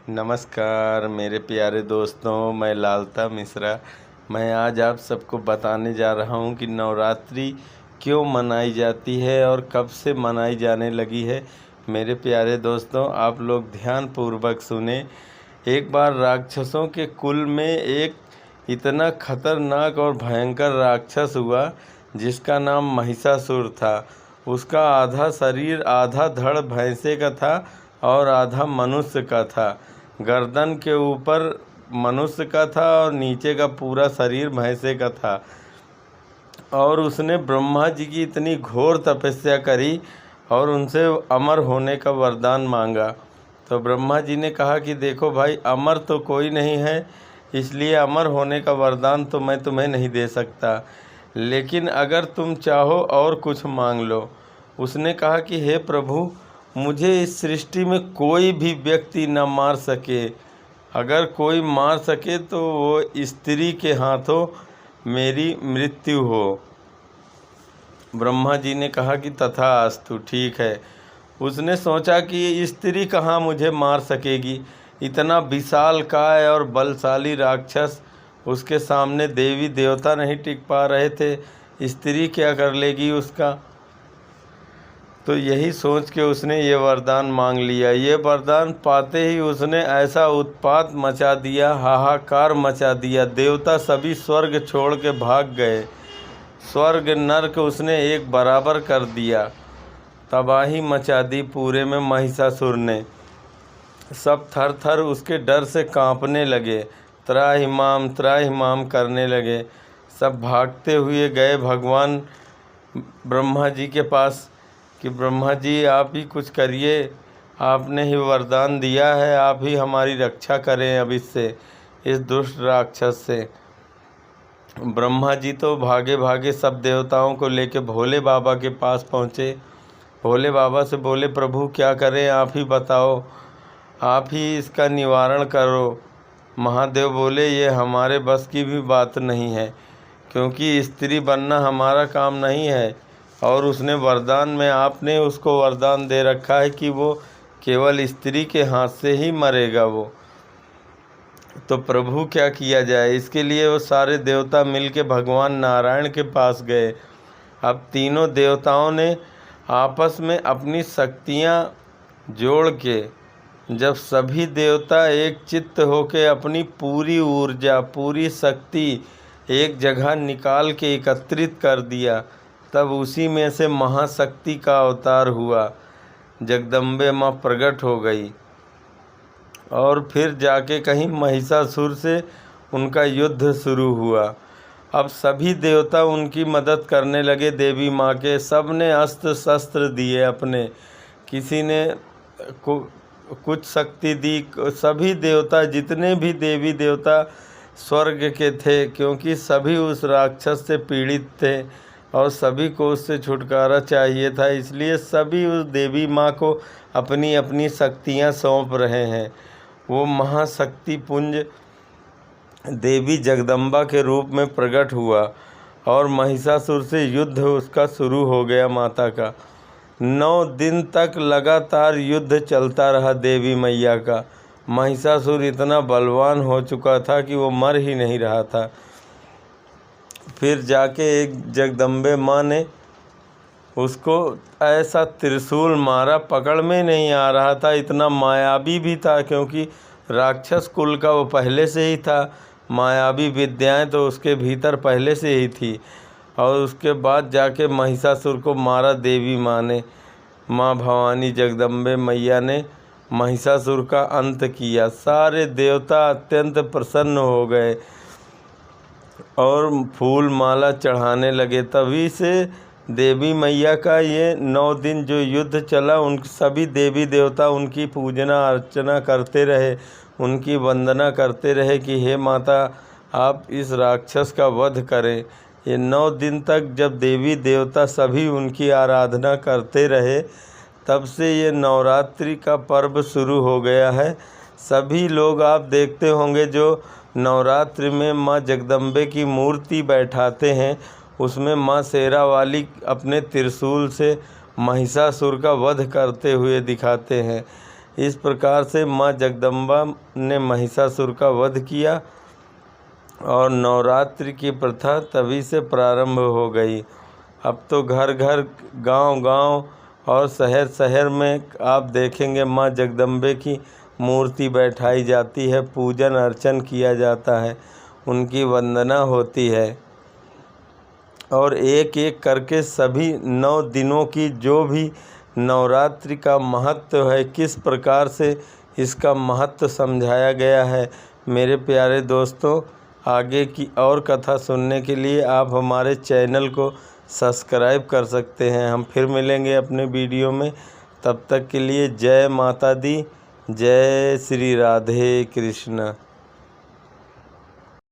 नमस्कार मेरे प्यारे दोस्तों, मैं लालता मिश्रा। मैं आज आप सबको बताने जा रहा हूँ कि नवरात्रि क्यों मनाई जाती है और कब से मनाई जाने लगी है। मेरे प्यारे दोस्तों, आप लोग ध्यानपूर्वक सुने। एक बार राक्षसों के कुल में एक इतना खतरनाक और भयंकर राक्षस हुआ जिसका नाम महिषासुर था। उसका आधा शरीर आधा धड़ भैंसे का था और आधा मनुष्य का था। गर्दन के ऊपर मनुष्य का था और नीचे का पूरा शरीर भैंसे का था। और उसने ब्रह्मा जी की इतनी घोर तपस्या करी और उनसे अमर होने का वरदान मांगा। तो ब्रह्मा जी ने कहा कि देखो भाई, अमर तो कोई नहीं है, इसलिए अमर होने का वरदान तो मैं तुम्हें नहीं दे सकता, लेकिन अगर तुम चाहो और कुछ मांग लो। उसने कहा कि हे प्रभु, मुझे इस सृष्टि में कोई भी व्यक्ति न मार सके। अगर कोई मार सके तो वो स्त्री के हाथों मेरी मृत्यु हो। ब्रह्मा जी ने कहा कि तथास्तु, ठीक है। उसने सोचा कि ये स्त्री कहाँ मुझे मार सकेगी, इतना विशालकाय और बलशाली राक्षस, उसके सामने देवी देवता नहीं टिक पा रहे थे, स्त्री क्या कर लेगी उसका। तो यही सोच के उसने ये वरदान मांग लिया। ये वरदान पाते ही उसने ऐसा उत्पात मचा दिया, हाहाकार मचा दिया, देवता सभी स्वर्ग छोड़ के भाग गए। स्वर्ग नरक उसने एक बराबर कर दिया, तबाही मचा दी पूरे में। महिषासुर ने सब थर थर उसके डर से कांपने लगे, त्राहिमाम करने लगे। सब भागते हुए गए भगवान ब्रह्मा जी के पास कि ब्रह्मा जी, आप ही कुछ करिए, आपने ही वरदान दिया है, आप ही हमारी रक्षा करें अब इससे, इस दुष्ट राक्षस से। ब्रह्मा जी तो भागे भागे सब देवताओं को लेके भोले बाबा के पास पहुँचे। भोले बाबा से बोले, प्रभु क्या करें, आप ही बताओ, आप ही इसका निवारण करो। महादेव बोले, ये हमारे बस की भी बात नहीं है, क्योंकि स्त्री बनना हमारा काम नहीं है, और उसने वरदान में आपने उसको वरदान दे रखा है कि वो केवल स्त्री के हाथ से ही मरेगा वो। तो प्रभु क्या किया जाए। इसके लिए वो सारे देवता मिलके भगवान नारायण के पास गए। अब तीनों देवताओं ने आपस में अपनी शक्तियाँ जोड़ के, जब सभी देवता एक चित्त होके अपनी पूरी ऊर्जा पूरी शक्ति एक जगह निकाल के एकत्रित कर दिया, तब उसी में से महाशक्ति का अवतार हुआ। जगदम्बे माँ प्रकट हो गई और फिर जाके कहीं महिषासुर से उनका युद्ध शुरू हुआ। अब सभी देवता उनकी मदद करने लगे देवी माँ के। सब ने अस्त्र शस्त्र दिए अपने, किसी ने कुछ शक्ति दी। सभी देवता, जितने भी देवी देवता स्वर्ग के थे, क्योंकि सभी उस राक्षस से पीड़ित थे और सभी को उससे छुटकारा चाहिए था, इसलिए सभी उस देवी माँ को अपनी अपनी शक्तियाँ सौंप रहे हैं। वो महाशक्ति पुंज देवी जगदम्बा के रूप में प्रकट हुआ और महिषासुर से युद्ध उसका शुरू हो गया माता का। 9 दिन तक लगातार युद्ध चलता रहा देवी मैया का। महिषासुर इतना बलवान हो चुका था कि वो मर ही नहीं रहा था। फिर जाके एक जगदम्बे माँ ने उसको ऐसा त्रिशूल मारा, पकड़ में नहीं आ रहा था, इतना मायावी भी था, क्योंकि राक्षस कुल का वो पहले से ही था। मायावी विद्याएं तो उसके भीतर पहले से ही थी। और उसके बाद जाके महिषासुर को मारा देवी माँ ने। माँ भवानी जगदम्बे मैया ने महिषासुर का अंत किया। सारे देवता अत्यंत प्रसन्न हो गए और फूल माला चढ़ाने लगे। तभी से देवी मैया का ये 9 दिन जो युद्ध चला, उन सभी देवी देवता उनकी पूजना अर्चना करते रहे, उनकी वंदना करते रहे कि हे माता, आप इस राक्षस का वध करें। ये 9 दिन तक जब देवी देवता सभी उनकी आराधना करते रहे, तब से ये नवरात्रि का पर्व शुरू हो गया है। सभी लोग आप देखते होंगे जो नवरात्रि में माँ जगदम्बे की मूर्ति बैठाते हैं, उसमें माँ शेरा वाली अपने त्रिशूल से महिषासुर का वध करते हुए दिखाते हैं। इस प्रकार से माँ जगदम्बा ने महिषासुर का वध किया और नवरात्रि की प्रथा तभी से प्रारंभ हो गई। अब तो घर घर, गांव गांव और शहर शहर में आप देखेंगे माँ जगदम्बे की मूर्ति बैठाई जाती है, पूजन अर्चन किया जाता है, उनकी वंदना होती है। और एक एक करके सभी 9 दिनों की जो भी नवरात्रि का महत्व है, किस प्रकार से इसका महत्व समझाया गया है। मेरे प्यारे दोस्तों, आगे की और कथा सुनने के लिए आप हमारे चैनल को सब्सक्राइब कर सकते हैं। हम फिर मिलेंगे अपने वीडियो में, तब तक के लिए जय माता दी, जय श्री राधे कृष्ण।